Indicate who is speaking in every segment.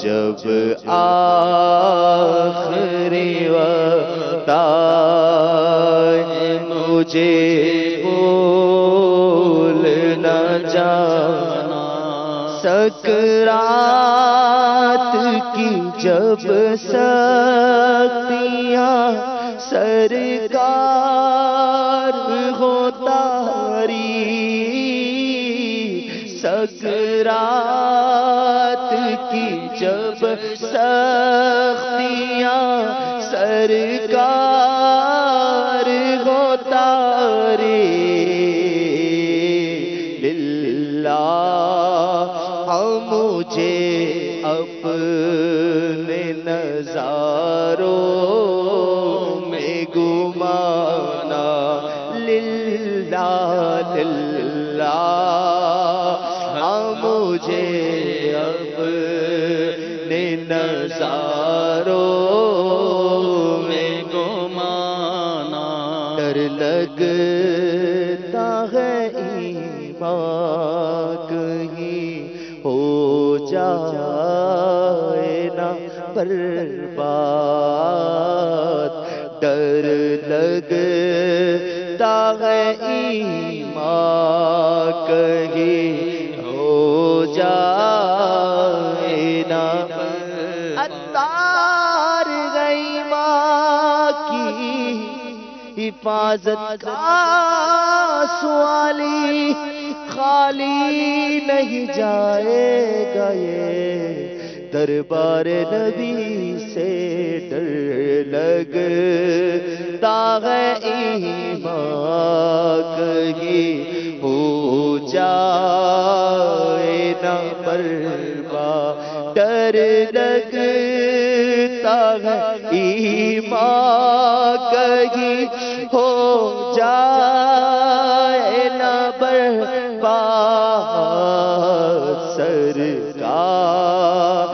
Speaker 1: جب آخری وقت آئے مجھے بھول نہ جانا، سکرات کی جب سختیاں سرکار ہو تاری، سکرات کی جب سختیاں سرکار ہو تاری، للہ مجھے اپنے نظاروں میں گمانا، للہ للہ مجھے اپنے نظاروں میں گمانا، ڈر لگتا ہے ایمان کہیں ہو جائے نہ برباد، ڈر لگتا ہے ایمان کہیں ہو جائے نہ، اتار گئی ماں کی حفاظت کا سوالی، خالی نہیں جائے گا یہ دربار نبی سے، ڈر لگتا ہے ایمان کہیں ہو جائے نہ برباد، ڈر لگتا ہے ایمان کہیں ہو جائے نہ برباد، سرکار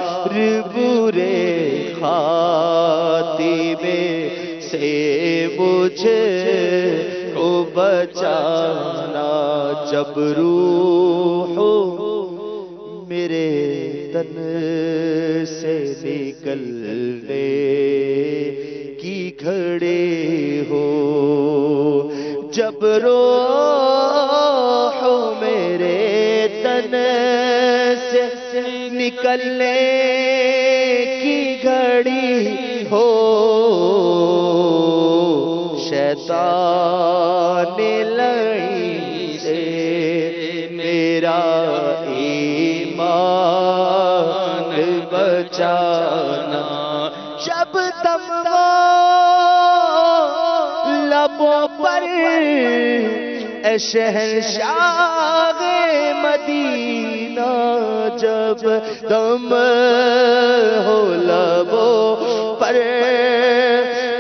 Speaker 1: برے خاتمے سے مجھے کو بچانا، جب روح میرے تن سے نکلنے کی گھڑی ہو، جب روح میرے تن سے نکلنے کی گھڑی ہو، شیطان لڑی سے میرا ایمان بچانا، جب تم وہ لبوں پر اے شہنشاہ مدینہ، جب تم ہو لبوں پر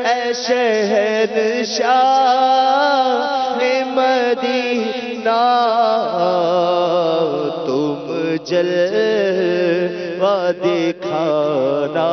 Speaker 1: اے شہنشاہ مدینہ، تم جلوہ دکھانا،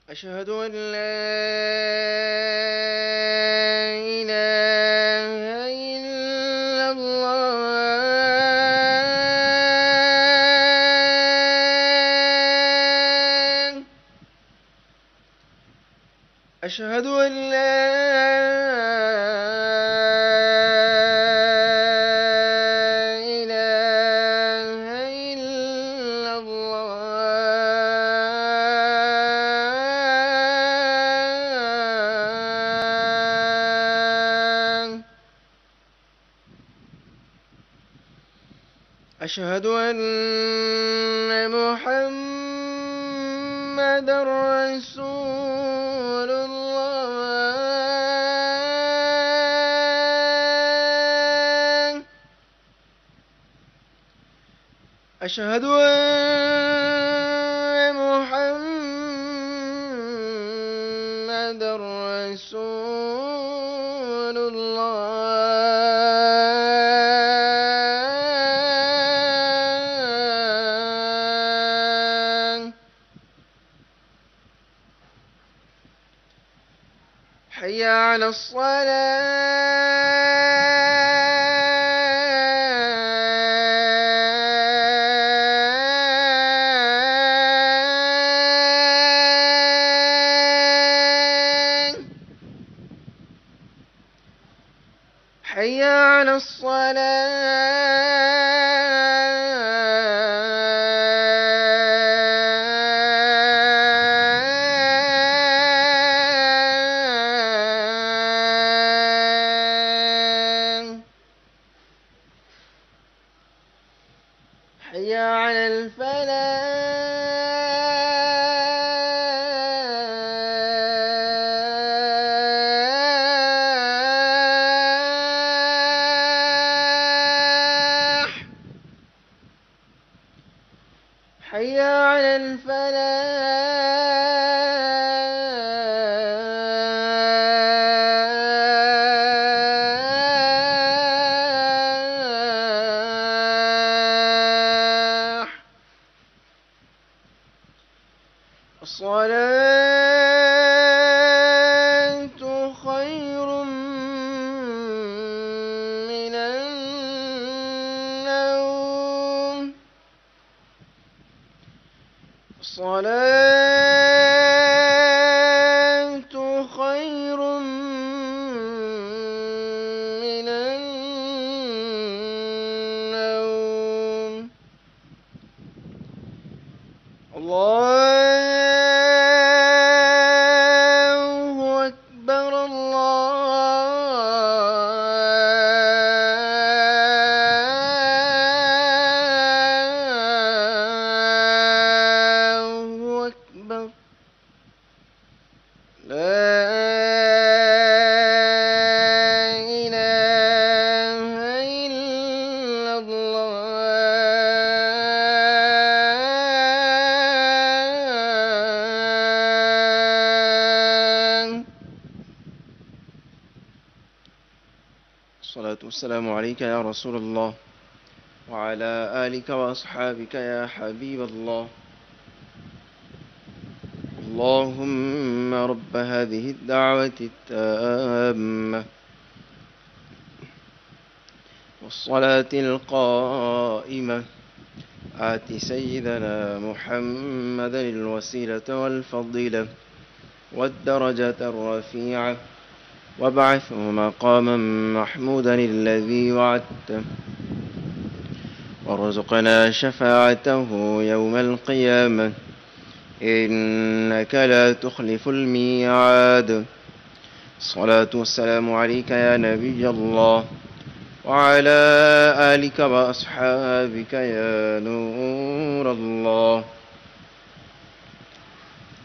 Speaker 1: أشهد أن لا إله إلا الله، أشهد أن لا أشهد أن محمد رسول الله. أشهد أن محمد رسول الله. حي على الصلاة. حي على الصلاة. حي على الفلاح. حي على الفلاح. الصلاة خير من النوم. الصلاة خير من النوم. الله أكبر. الله أكبر. لا إله إلا الله. الصلاة والسلام عليك يا رسول الله وعلى آلك وأصحابك يا حبيب الله. اللهم رب هذه الدعوة التامة والصلاة القائمة آت سيدنا محمدا الوسيلة والفضيلة والدرجة الرفيعة وابعثه مقاما محمودا الذي وعدته وارزقنا شفاعته يوم القيامة إنك لا تخلف الميعاد. الصلاة والسلام عليك يا نبي الله وعلى آلك وأصحابك يا نور الله.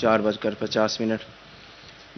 Speaker 1: 4:50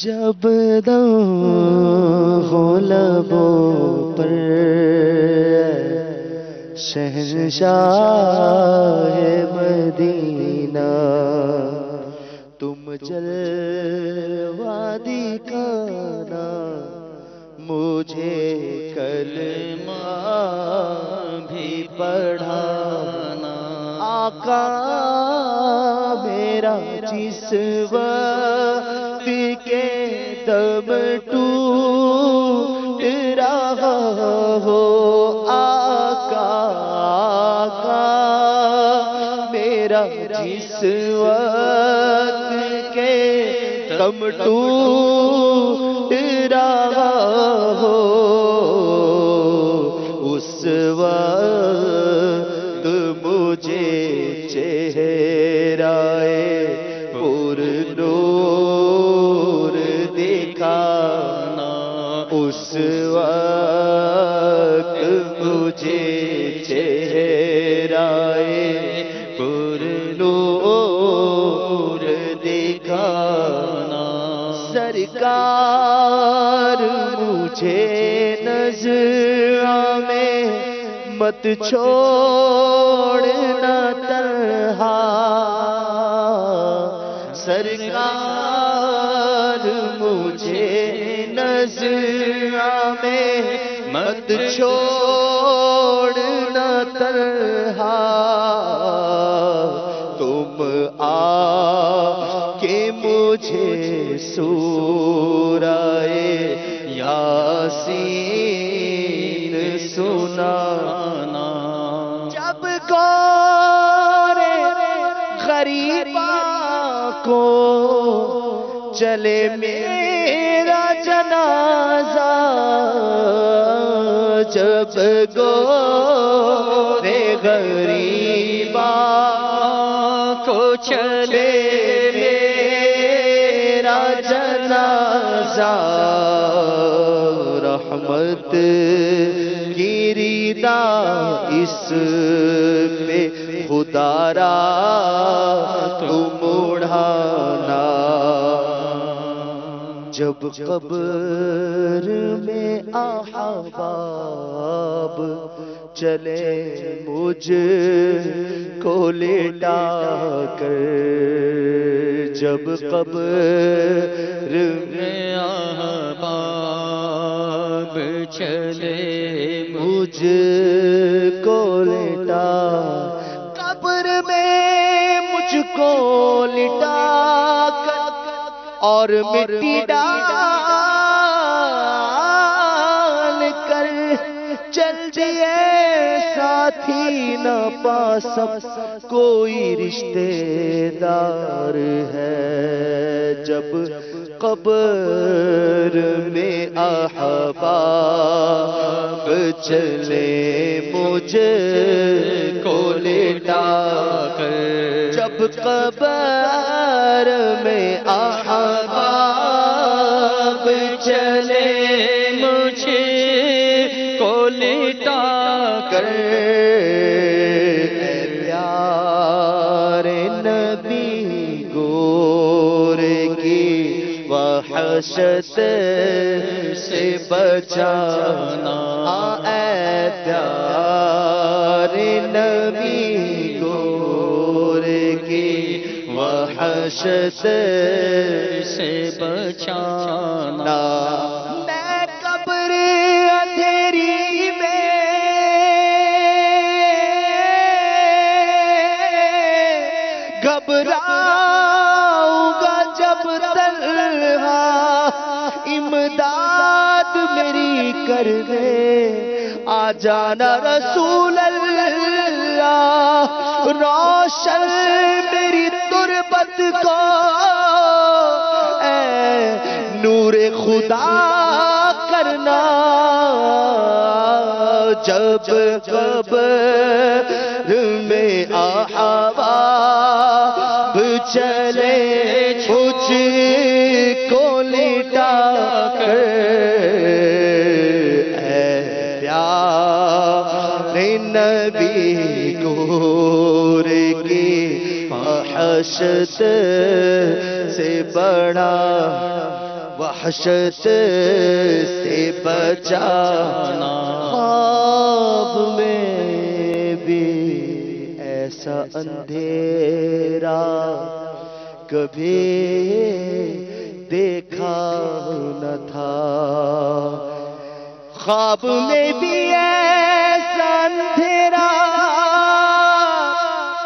Speaker 1: جب دم ہو لبوں پر شہنشاہ مدینہ، تم جلوہ دکھانا، مجھے کلمہ بھی پڑھانا۔ آقا میرا جس وقت کے دم ٹوٹ رہا ہو، آقا میرا جس وقت کے دم ٹوٹ رہا ہو، اس وقت مجھے چہرائے پر نور دکھانا، اس وقت مجھے چہرائے پر نور دکھانا۔ سرکار مجھے نظر میں مت چھوڑنا تنہا، سرکار مجھے نظر میں مت چھوڑنا تنہا، تم آ کے مجھے سورہ یاسین سنانا۔ جب گورے غریبا کو چلے میرا جنازہ، جب گورے غریبا کو چلے میرا جنازہ، رحمت کی ریدا اس پہ خدا را تم اڑھانا۔ جب قبر میں احباب چلے مجھ کو لٹا کر، جب قبر میں احباب چلے مجھ کو لٹا، قبر میں مجھ کو لٹا کر اور مٹی ڈال کر چل دیے ساتھی، نہ پاس کوئی رشتے دار ہے۔ جب قبر میں احباب چلے مجھ کو لٹا کر، جب قبر میں احباب چلے مجھ کو لٹا کر، اے پیارے نبی گور کی وحشت سے بچانا، اے پیارے نبی گور کی وحشت سے بچانا۔ میں قبر اندھیری میں گھبراؤں گا جب تنہا، امداد میری کر دے آ جانا رسول اللہ، روشن میری تربت کو اے نور خدا کرنا۔ جب قبر میں احباب چلے مجھ کو لٹا کر، اے پیارے نبی گور کی وحشت سے بڑا
Speaker 2: وحشت سے بچانا، خواب میں بھی ایسا اندھیرا کبھی دیکھا نہ تھا، خواب میں بھی ایسا اندھیرا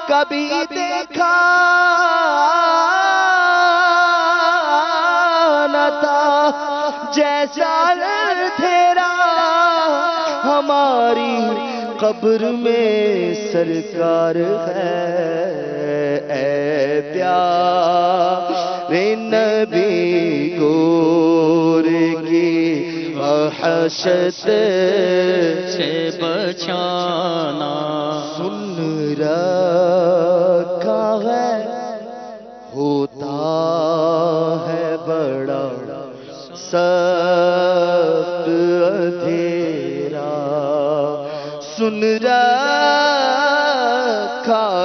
Speaker 2: کبھی دیکھا نہ تھا، جیسا اندھیرا ہماری قبر میں سرکار ہے، اے پیارے نبی گور کی وحشت سے بچانا، سن رکھا ہے ہوتا ہے بڑا سخت اندھیرا، سن رکھا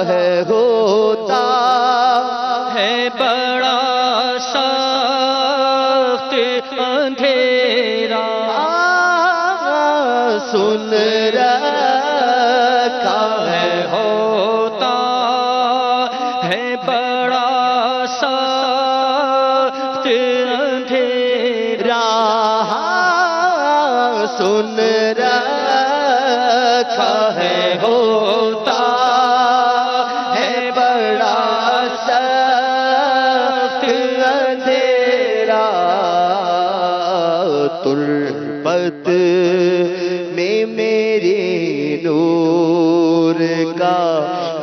Speaker 2: ہے ہوتا ہے بڑا سخت اندھیرا، سن رکھا ہے ہوتا ہے بڑا سخت اندھیرا، سن رکھا ہے ہوتا ہے بڑا سخت اندھیرا، تربت میں میرے نور کا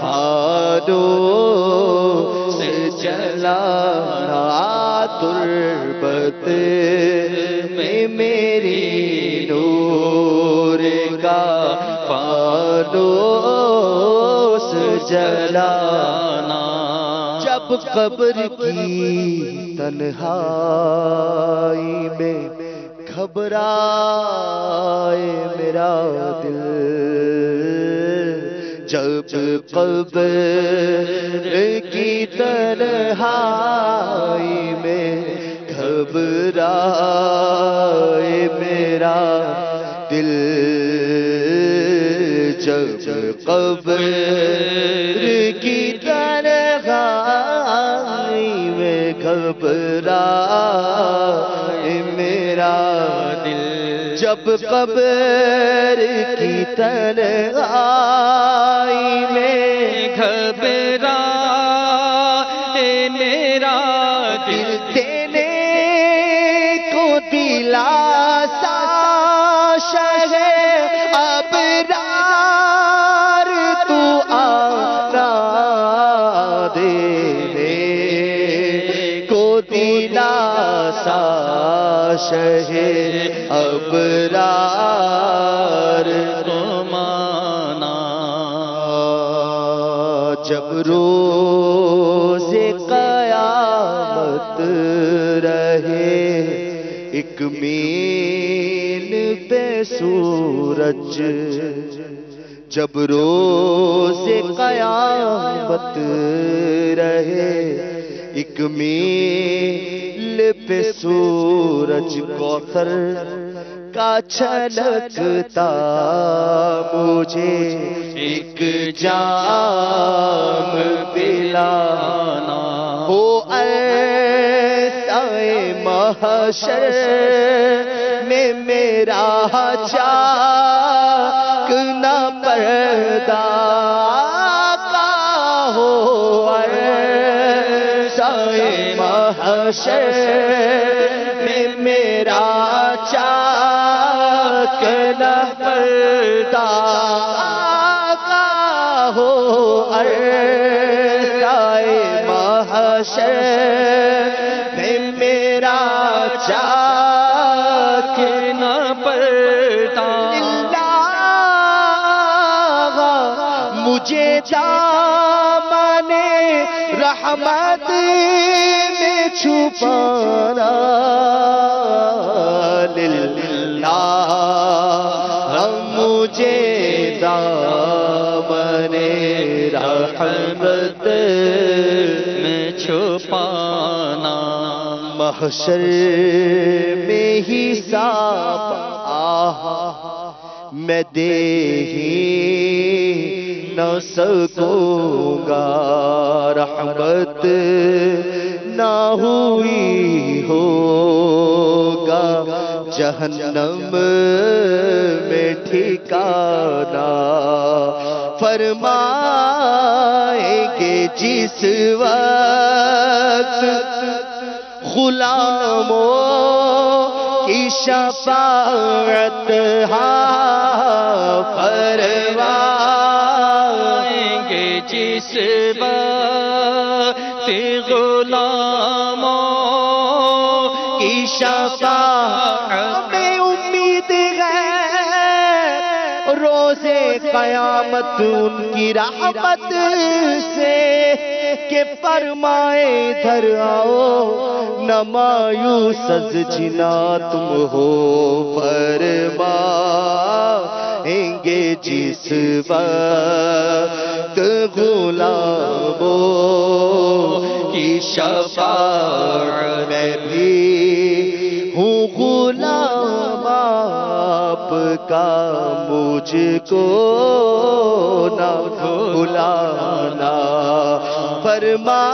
Speaker 2: فانوس جلانا، تربت میں میری نور کا فانوس جلانا، جب قبر کی تنہائی میں گھبرائے میرا دل، جب قبر کی تنہائی میں گھبرائے میرا دل، جب قبر کی تنہائی میں گھبرائے میرا دل، جب قبر کی تنہائی میں گھبرائے میرا دل، دینے کو دلاسا شہ ابرار تو آنا، دینے کو دلاسا شہ ابرار تو مانا، جب روز قیامت رہے ایک میل پہ سورج، جب روز قیامت رہے ایک میل پہ سورج، کوثر کا چھلکتا مجھے ایک جام پلانا، ہو ایسا محشر میں میرا چاک نہ پردہ کا، ہو ایسا محشر میں میرا چاک نہ پردہ کا، ہو ایسا محشر میں میرا چاک نہ پردہ، مجھے دامن رحمت میں چھپانا، للہ مجھے دامن رحمت میں چھپانا، محشر میں حساب میں دے ہی نہ سکوں گا، رحمت نہ ہوئی ہوگا جہنم میں ٹھکانہ، فرمائیں گے جس وقت غلاموں کی شفاعت فرمائیں گے جس وقت غلاموں کی شفاعت میں امید ہے روز قیامت ان کی رحمت سے کہ فرمائے ادھر آؤ نہ مایوس از جنا تم ہو، فرمائیں گے جس وقت غلاموں کی شفاعت میں بھی ہوں غلام آپ کا، مجھ کو نہ بھلانا، فرما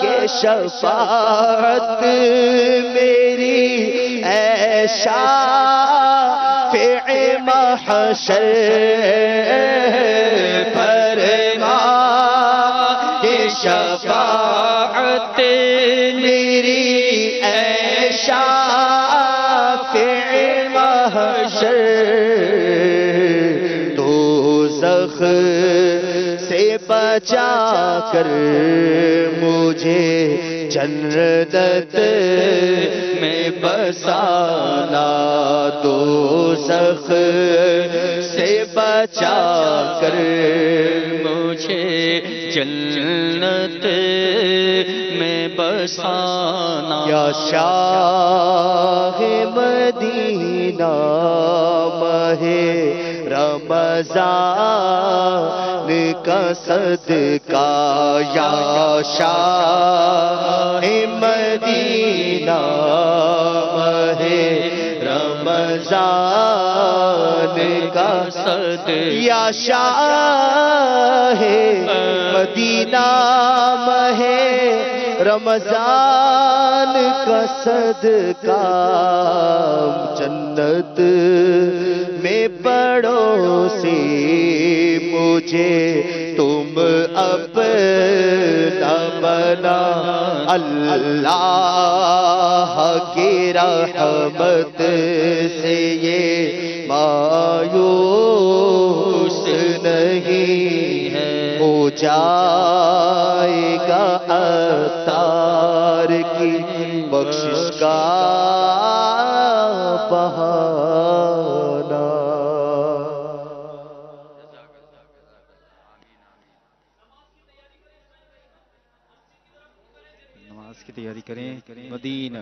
Speaker 2: کہ شفاعت میری اے شافع محشر، فرما کہ شفاعت میری اے شافع محشر، دوزخ سے بچا کر مجھے جنت میں بسانا، دوزخ سے بچا کر مجھے جنت میں بسانا، یا شاہ مدینہ ماہ رمضان کا صدقہ، یا شاہ مدینہ ماہ رمضان کا صدقہ، یا شاہ مدینہ ماہ رمضان کا صدقہ، جنت میں پڑوسی مجھے تم اپنا بنا، اللہ کی رحمت سے یہ مایوس نہیں ہے، ہو جائے گا عطار کی بخشش کا بہانہ۔
Speaker 3: نماز کی تیاری کریں، مدینہ